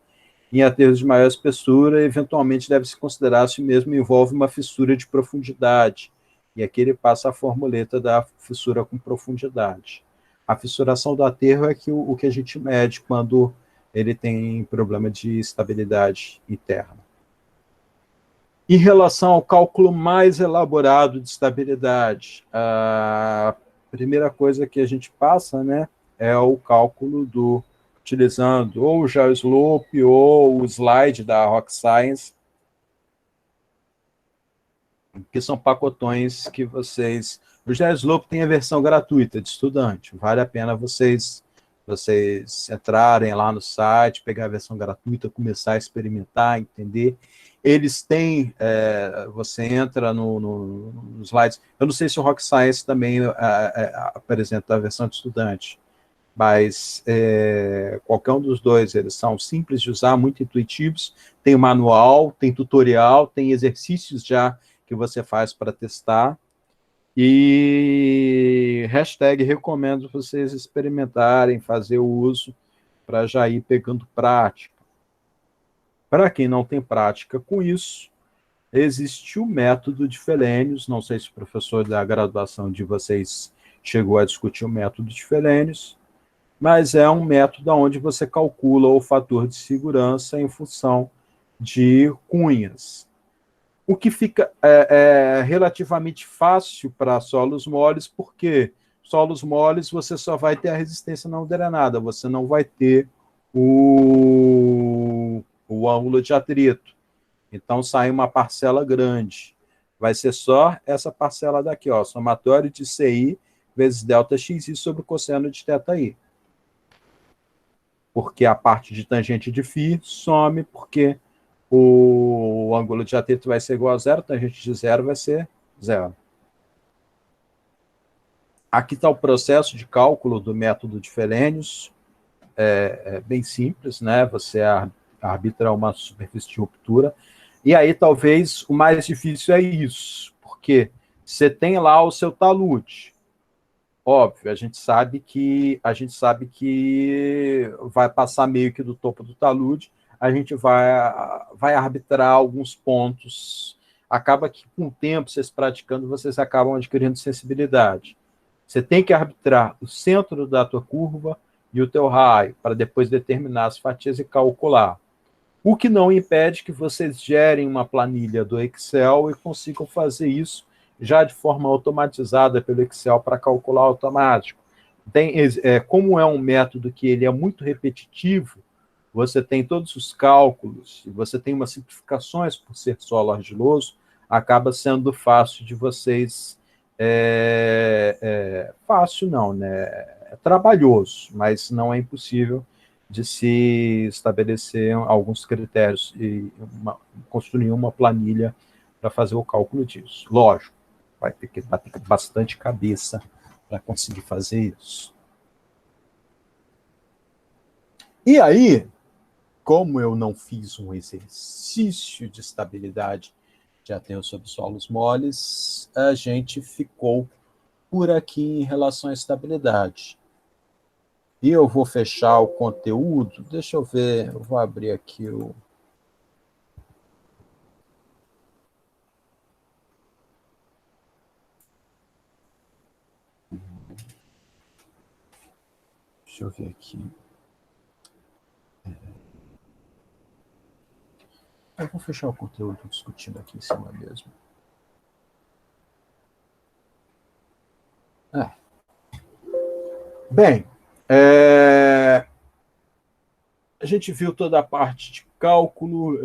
Em aterros de maior espessura, eventualmente deve-se considerar se mesmo envolve uma fissura de profundidade, e aqui ele passa a formuleta da fissura com profundidade. A fissuração do aterro é o que a gente mede quando ele tem problema de estabilidade interna. Em relação ao cálculo mais elaborado de estabilidade, a primeira coisa que a gente passa, né, é o cálculo utilizando ou o GeoSlope ou o slide da Rock Science, que são pacotões que vocês... O GeoSlope tem a versão gratuita de estudante, vale a pena vocês entrarem lá no site, pegar a versão gratuita, começar a experimentar, entender. Eles têm, você entra nos slides, eu não sei se o Rock Science também apresenta a versão de estudante, mas qualquer um dos dois, eles são simples de usar, muito intuitivos, tem o manual, tem tutorial, tem exercícios já que você faz para testar, e recomendo vocês experimentarem, fazer o uso, para já ir pegando prática. Para quem não tem prática com isso, existe o método de Felênius. Não sei se o professor da graduação de vocês chegou a discutir o método de Felênius, mas é um método onde você calcula o fator de segurança em função de cunhas. O que fica relativamente fácil para solos moles, porque solos moles você só vai ter a resistência não drenada, você não vai ter o ângulo de atrito. Então sai uma parcela grande. Vai ser só essa parcela daqui, ó, somatório de CI vezes ΔXi sobre o cosseno de θi. Porque a parte de tangente de φ some, porque o ângulo de atrito vai ser igual a zero, tangente de zero vai ser zero. Aqui está o processo de cálculo do método de Felênius. É bem simples, né? Você arbitra uma superfície de ruptura. E aí, talvez, o mais difícil é isso, porque você tem lá o seu talude. Óbvio, a gente sabe que vai passar meio que do topo do talude, a gente vai arbitrar alguns pontos. Acaba que, com o tempo, vocês praticando, vocês acabam adquirindo sensibilidade. Você tem que arbitrar o centro da tua curva e o teu raio, para depois determinar as fatias e calcular. O que não impede que vocês gerem uma planilha do Excel e consigam fazer isso já de forma automatizada pelo Excel para calcular automático. Como é um método que ele é muito repetitivo, você tem todos os cálculos, e você tem umas simplificações por ser solo argiloso, acaba sendo fácil de vocês... fácil não, né? É trabalhoso, mas não é impossível de se estabelecer alguns critérios e construir uma planilha para fazer o cálculo disso. Lógico, vai ter que bater bastante cabeça para conseguir fazer isso. E aí, como eu não fiz um exercício de estabilidade de aterro sobre solos moles, a gente ficou por aqui em relação à estabilidade. E eu vou fechar o conteúdo. Deixa eu ver, eu vou abrir aqui o... Deixa eu ver aqui. Eu vou fechar o conteúdo discutindo aqui em cima mesmo. Bem, a gente viu toda a parte de cálculo,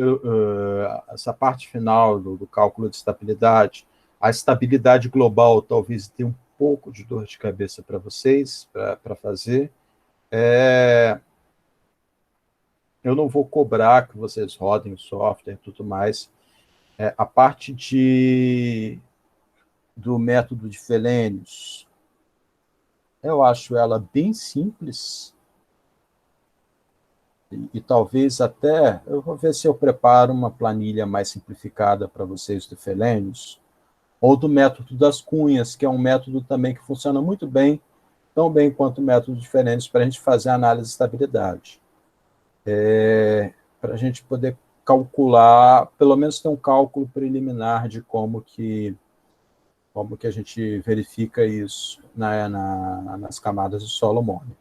essa parte final do cálculo de estabilidade. A estabilidade global talvez tenha um pouco de dor de cabeça para vocês, para fazer. Eu não vou cobrar que vocês rodem o software e tudo mais. A parte do método de Felênius, eu acho ela bem simples, e talvez até, eu vou ver se eu preparo uma planilha mais simplificada para vocês do Felênius, ou do método das cunhas, que é um método também que funciona muito bem, tão bem quanto o método de Felênius, para a gente fazer análise de estabilidade. Para a gente poder calcular, pelo menos ter um cálculo preliminar de como que a gente verifica isso nas camadas do solo mole.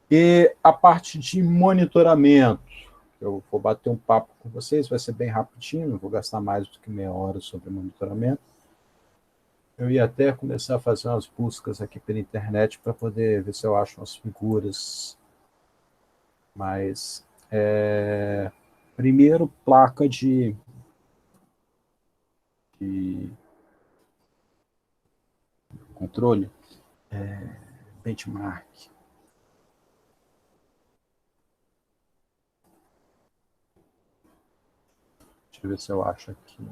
E a parte de monitoramento, eu vou bater um papo com vocês, vai ser bem rapidinho, não vou gastar mais do que meia hora sobre monitoramento. Eu ia até começar a fazer umas buscas aqui pela internet para poder ver se eu acho umas figuras. Mas, primeiro, placa de controle, benchmark. Deixa eu ver se eu acho aqui.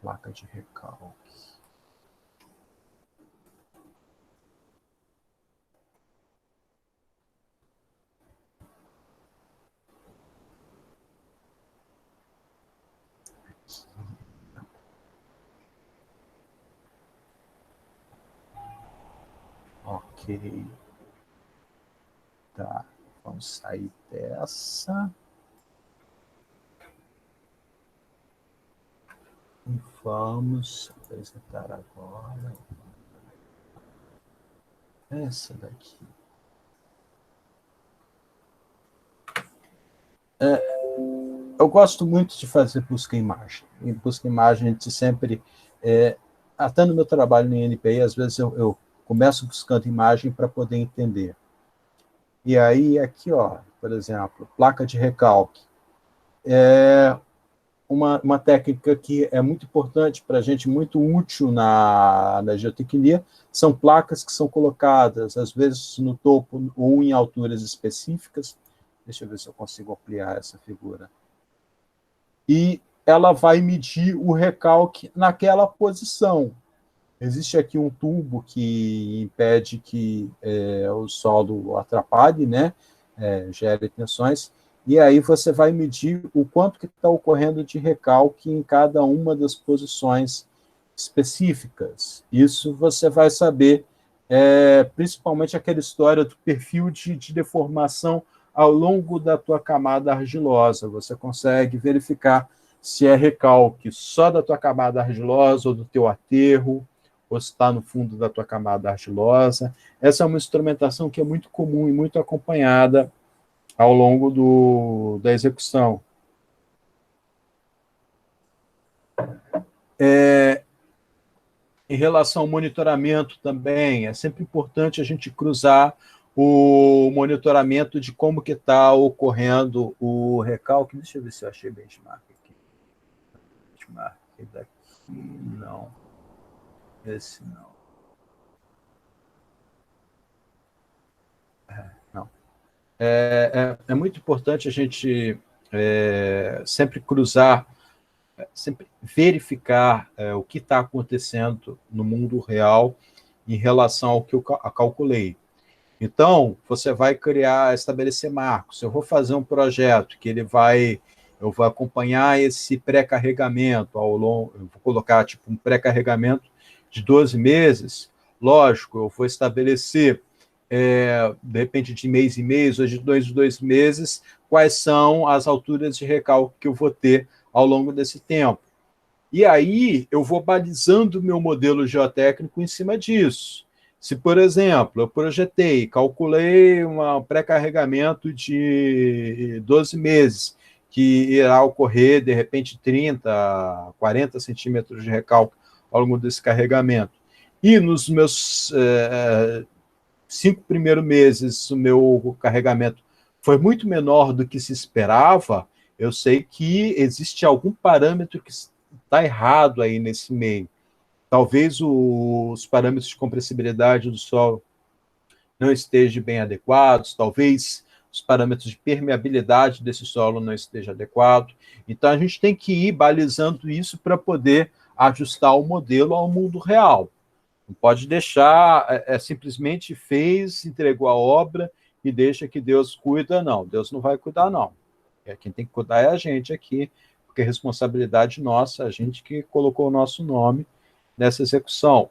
Placa de recalque. Ok. Tá, vamos sair dessa. E vamos apresentar agora essa daqui. Eu gosto muito de fazer busca em imagem. Em busca em imagem, a gente sempre... até no meu trabalho no INPI, às vezes eu começo buscando imagem para poder entender. E aí, aqui, ó, por exemplo, placa de recalque. É uma técnica que é muito importante para a gente, muito útil na geotecnia, são placas que são colocadas, às vezes, no topo ou em alturas específicas. Deixa eu ver se eu consigo ampliar essa figura. E ela vai medir o recalque naquela posição. Existe aqui um tubo que impede que o solo atrapalhe, né? Gere tensões, e aí você vai medir o quanto que está ocorrendo de recalque em cada uma das posições específicas. Isso você vai saber, principalmente aquela história do perfil de deformação ao longo da tua camada argilosa. Você consegue verificar se é recalque só da tua camada argilosa ou do teu aterro, ou se está no fundo da tua camada argilosa. Essa é uma instrumentação que é muito comum e muito acompanhada ao longo da execução. Em relação ao monitoramento também, é sempre importante a gente cruzar o monitoramento de como que está ocorrendo o recalque. Deixa eu ver se eu achei benchmark aqui. Benchmark daqui, não. Esse não. Não. É muito importante a gente sempre cruzar, sempre verificar o que está acontecendo no mundo real em relação ao que eu calculei. Então, você vai estabelecer marcos. Eu vou fazer um projeto que eu vou acompanhar esse pré-carregamento ao longo, eu vou colocar tipo um pré-carregamento de 12 meses. Lógico, eu vou estabelecer, de repente, de mês em mês, ou de 2 meses, quais são as alturas de recalque que eu vou ter ao longo desse tempo. E aí, eu vou balizando o meu modelo geotécnico em cima disso. Se, por exemplo, eu projetei, calculei um pré-carregamento de 12 meses, que irá ocorrer, de repente, 30, 40 centímetros de recalque ao longo desse carregamento. E nos meus 5 primeiros meses, o meu carregamento foi muito menor do que se esperava, eu sei que existe algum parâmetro que está errado aí nesse meio. Talvez os parâmetros de compressibilidade do solo não estejam bem adequados, talvez os parâmetros de permeabilidade desse solo não estejam adequados. Então, a gente tem que ir balizando isso para poder ajustar o modelo ao mundo real. Não pode deixar, simplesmente fez, entregou a obra e deixa que Deus cuida, não. Deus não vai cuidar, não. Quem tem que cuidar é a gente aqui, porque é responsabilidade nossa, a gente que colocou o nosso nome nessa execução.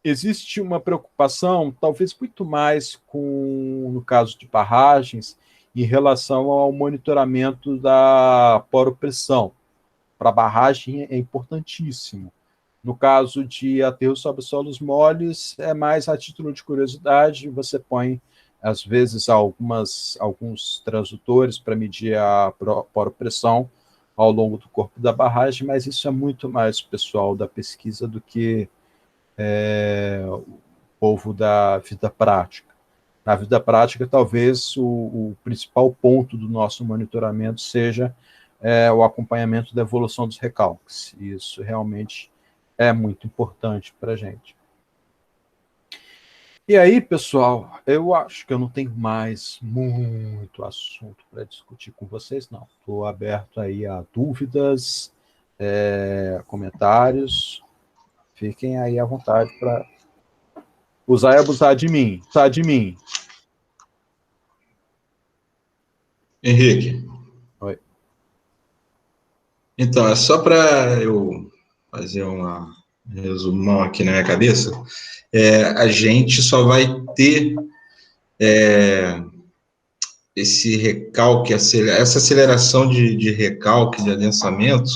Existe uma preocupação, talvez muito mais no caso de barragens, em relação ao monitoramento da poropressão. Para barragem é importantíssimo. No caso de aterro sobre solos moles, é mais a título de curiosidade, você põe, às vezes, alguns transdutores para medir a poropressão ao longo do corpo da barragem, mas isso é muito mais pessoal da pesquisa do que o povo da vida prática. Na vida prática, talvez o principal ponto do nosso monitoramento seja o acompanhamento da evolução dos recalques. Isso realmente é muito importante para a gente. E aí, pessoal, eu acho que eu não tenho mais muito assunto para discutir com vocês, não. Estou aberto aí a dúvidas, comentários. Fiquem aí à vontade para usar e abusar de mim. Tá de mim. Henrique. Oi. Então, é só para eu fazer um resumão aqui na minha cabeça. A gente só vai ter esse recalque, essa aceleração de recalque, de adensamento,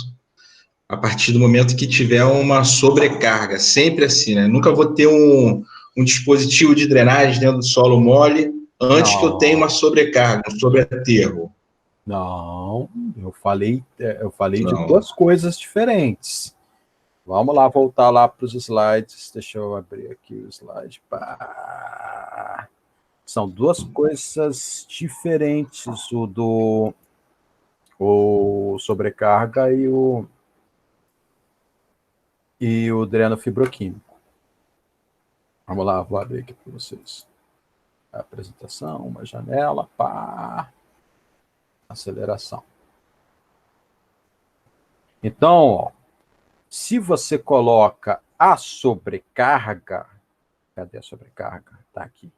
a partir do momento que tiver uma sobrecarga, sempre assim, né? Nunca vou ter um dispositivo de drenagem dentro do solo mole antes que eu tenha uma sobrecarga, um sobreaterro. Não, eu falei de Não. duas coisas diferentes. Vamos lá, voltar lá para os slides. Deixa eu abrir aqui o slide. Pá. São duas coisas diferentes, o sobrecarga e o dreno fibroquímico. Vamos lá, vou abrir aqui para vocês. A apresentação, uma janela, pá. Aceleração. Então, ó, se você coloca a sobrecarga, cadê a sobrecarga? Está aqui.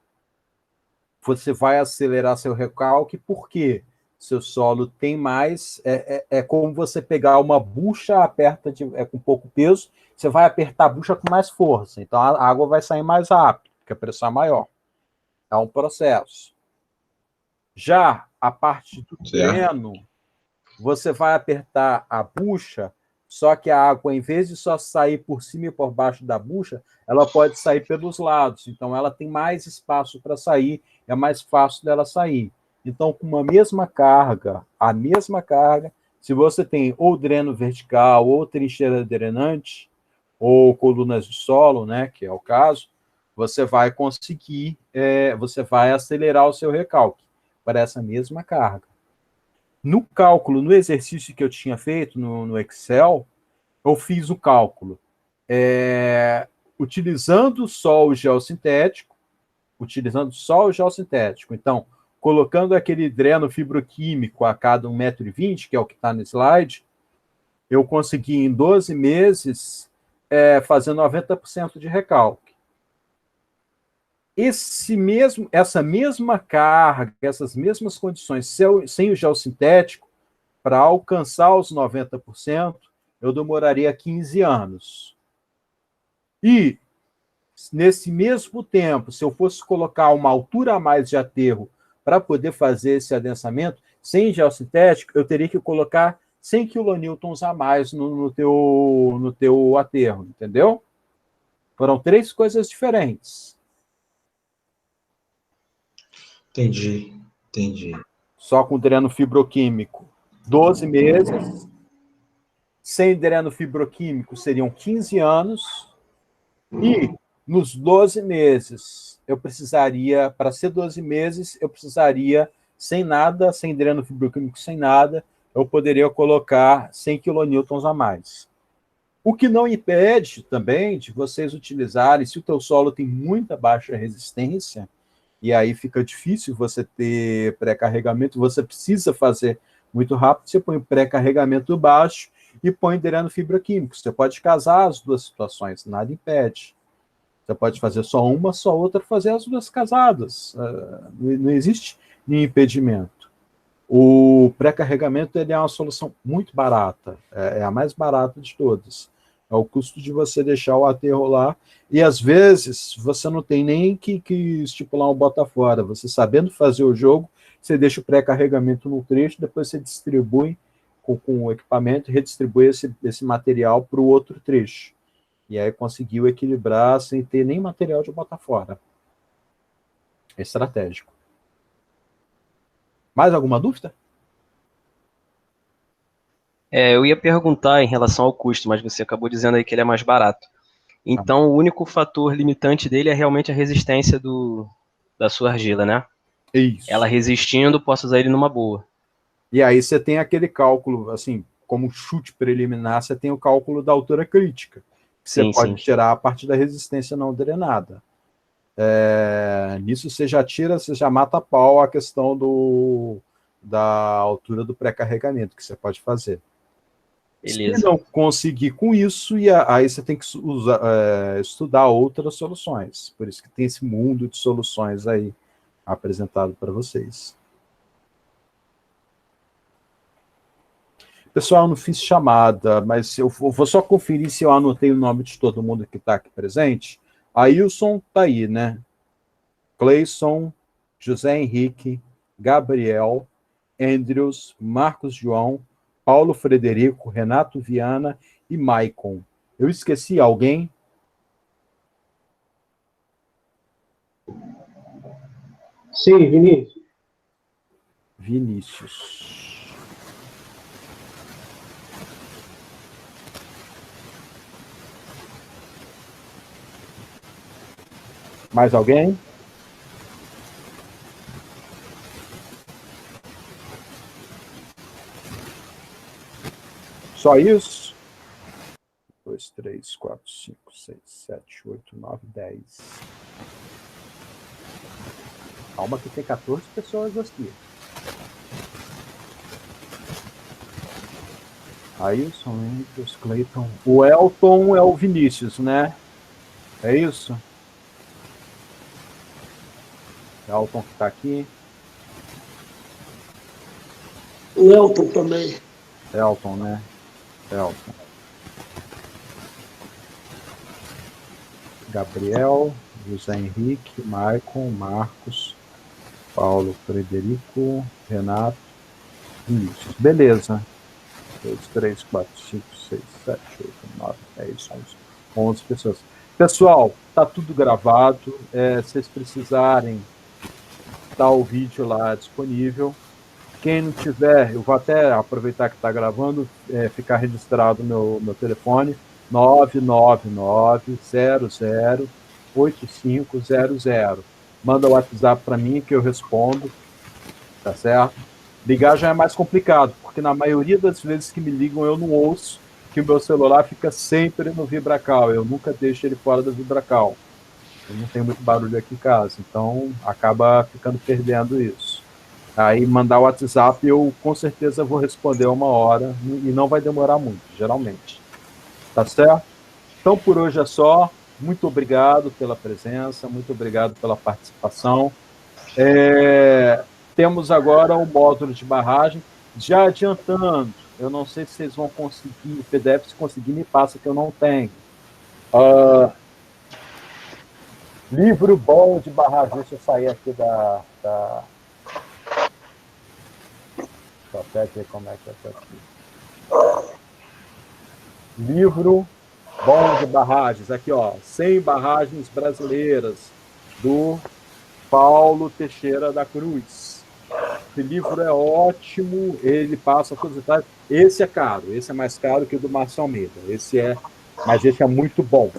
Você vai acelerar seu recalque, porque seu solo tem mais... É como você pegar uma bucha, aperta com pouco peso, você vai apertar a bucha com mais força. Então, a água vai sair mais rápido, porque a pressão é maior. É um processo. Já a parte do dreno, você vai apertar a bucha, só que a água, em vez de só sair por cima e por baixo da bucha, ela pode sair pelos lados. Então, ela tem mais espaço para sair, é mais fácil dela sair. Então, com uma mesma carga, se você tem ou dreno vertical, ou trincheira drenante, ou colunas de solo, né, que é o caso, você vai conseguir, você vai acelerar o seu recalque para essa mesma carga. No cálculo, no exercício que eu tinha feito no Excel, eu fiz o cálculo utilizando só o gel sintético, então, colocando aquele dreno fibroquímico a cada 1,20 m, que é o que está no slide, eu consegui em 12 meses fazer 90% de recalque. Essa mesma carga, essas mesmas condições, sem o gel sintético, para alcançar os 90%, eu demoraria 15 anos. E, nesse mesmo tempo, se eu fosse colocar uma altura a mais de aterro para poder fazer esse adensamento, sem gel sintético, eu teria que colocar 100 kN a mais no teu aterro, entendeu? Foram 3 coisas diferentes. Entendi. Só com dreno fibroquímico, 12 meses. Sem dreno fibroquímico, seriam 15 anos. E, nos 12 meses, eu precisaria, para ser 12 meses, eu precisaria, sem nada, sem dreno fibroquímico, sem nada, eu poderia colocar 100 kN a mais. O que não impede, também, de vocês utilizarem, se o teu solo tem muita baixa resistência, e aí fica difícil você ter pré-carregamento, você precisa fazer muito rápido, você põe pré-carregamento baixo e põe dreno fibroquímico. Você pode casar as duas situações, nada impede. Você pode fazer só uma, só outra, fazer as duas casadas. Não existe nenhum impedimento. O pré-carregamento é uma solução muito barata, é a mais barata de todas. É o custo de você deixar o aterro lá, e às vezes você não tem nem que estipular um bota fora. Você sabendo fazer o jogo, você deixa o pré-carregamento no trecho, depois você distribui com o equipamento e redistribui esse material para o outro trecho. E aí conseguiu equilibrar sem ter nem material de botar fora. É estratégico. Mais alguma dúvida? Eu ia perguntar em relação ao custo, mas você acabou dizendo aí que ele é mais barato. Então, o único fator limitante dele é realmente a resistência da sua argila, né? Isso. Ela resistindo, posso usar ele numa boa. E aí você tem aquele cálculo, assim, como chute preliminar, você tem o cálculo da altura crítica. Que você pode tirar a partir da resistência não drenada. Nisso você já mata a pau a questão da altura do pré-carregamento que você pode fazer. Beleza. Se não conseguir com isso, aí você tem que estudar outras soluções. Por isso que tem esse mundo de soluções aí apresentado para vocês. Pessoal, eu não fiz chamada, mas eu vou só conferir se eu anotei o nome de todo mundo que está aqui presente. Ailson está aí, né? Cleison, José Henrique, Gabriel, Andrews, Marcos João, Paulo Frederico, Renato Viana e Maicon. Eu esqueci alguém? Sim, Vinícius. Vinícius. Mais alguém? Só isso? 2, 3, 4, 5, 6, 7, 8, 9, 10. Calma que tem 14 pessoas aqui. Ailson, Andrews, Clayton. O Elton é o Vinícius, né? É isso? Elton que está aqui. O Elton também. Elton, né? Elton. Gabriel, José Henrique, Maicon, Marcos, Paulo Frederico, Renato, Vinícius. Beleza. 2, 3, 4, 5, 6, 7, 8, 9, 10, 11 pessoas. Pessoal, tá tudo gravado. Se vocês precisarem, tá o vídeo lá disponível. Quem não tiver, eu vou até aproveitar que está gravando, ficar registrado meu telefone, 999-00-8500. Manda o WhatsApp para mim que eu respondo, tá certo? Ligar já é mais complicado, porque na maioria das vezes que me ligam eu não ouço, que o meu celular fica sempre no VibraCal, eu nunca deixo ele fora do VibraCal. Eu não tenho muito barulho aqui em casa, então acaba ficando perdendo isso. Aí mandar o WhatsApp, eu com certeza vou responder uma hora, e não vai demorar muito, geralmente. Tá certo? Então por hoje é só. Muito obrigado pela presença, muito obrigado pela participação. Temos agora o módulo de barragem. Já adiantando, eu não sei se vocês vão conseguir, o PDF, se conseguir, me passa, que eu não tenho. Livro bom de barragem. Deixa eu sair aqui da... Só até ver como é que é aqui. Livro bom de barragens. Aqui, ó, 100 barragens brasileiras, do Paulo Teixeira da Cruz. Esse livro é ótimo, ele passa todos os detalhes. Esse é caro, esse é mais caro que o do Márcio Almeida. Mas esse é muito bom.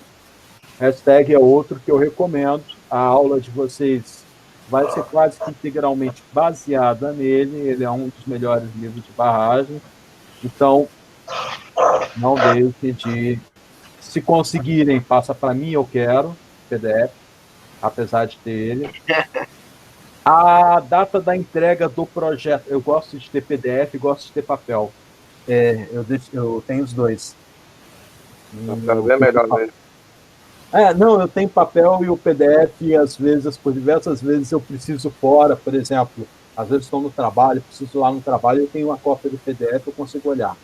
Hashtag é outro que eu recomendo. A aula de vocês vai ser quase que integralmente baseada nele. Ele é um dos melhores livros de barragem. Então, não deixe de... Se conseguirem, passa para mim, eu quero, PDF, apesar de ter ele. A data da entrega do projeto, eu gosto de ter PDF, gosto de ter papel. Eu tenho os dois. É melhor mesmo. Não, eu tenho papel e o PDF, e às vezes, por diversas vezes, eu preciso fora, por exemplo, às vezes estou no trabalho, preciso lá no trabalho, eu tenho uma cópia do PDF, eu consigo olhar.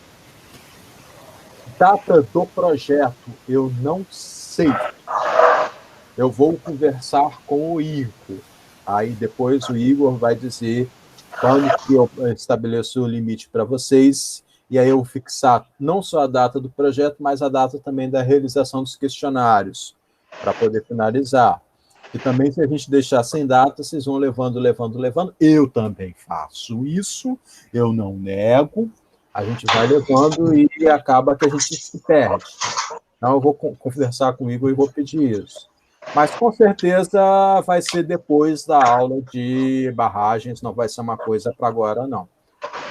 Data do projeto, eu não sei. Eu vou conversar com o Igor. Aí depois o Igor vai dizer quando que eu estabeleço o limite para vocês, e aí eu vou fixar não só a data do projeto, mas a data também da realização dos questionários, para poder finalizar. E também, se a gente deixar sem data, vocês vão levando. Eu também faço isso, eu não nego. A gente vai levando e acaba que a gente se perde. Então, eu vou conversar com o Igor e vou pedir isso. Mas, com certeza, vai ser depois da aula de barragens, não vai ser uma coisa para agora, não.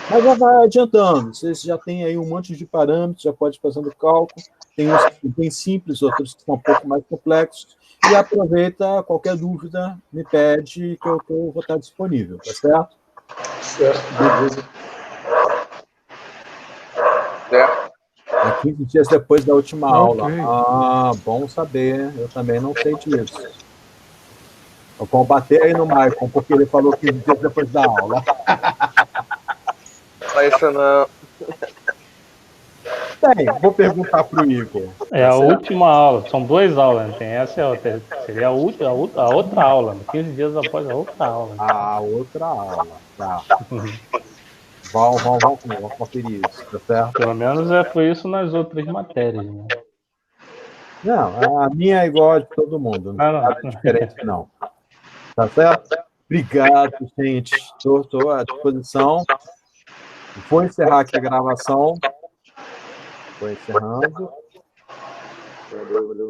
Mas já vai adiantando, vocês já têm aí um monte de parâmetros, já pode ir fazendo cálculo, tem uns bem simples, outros que são um pouco mais complexos, e aproveita, qualquer dúvida, me pede que eu vou estar disponível, tá certo? Beleza. É 15 dias depois da última aula. Ah, bom saber, eu também não sei disso. Eu vou bater aí no Maicon, porque ele falou 15 dias depois da aula. Não faz isso não. Tem, vou perguntar para o Igor. É a última aula, são 2 aulas, tem essa e a outra. Seria a outra aula, 15 dias após a outra aula. A outra aula, tá. Vamos conferir isso, tá certo? Pelo menos foi isso nas outras matérias, né? Não, a minha é igual a de todo mundo, não tem nada diferente, não. Tá certo? Obrigado, gente. Estou à disposição. Vou encerrar aqui a gravação. Vou encerrando. Valeu.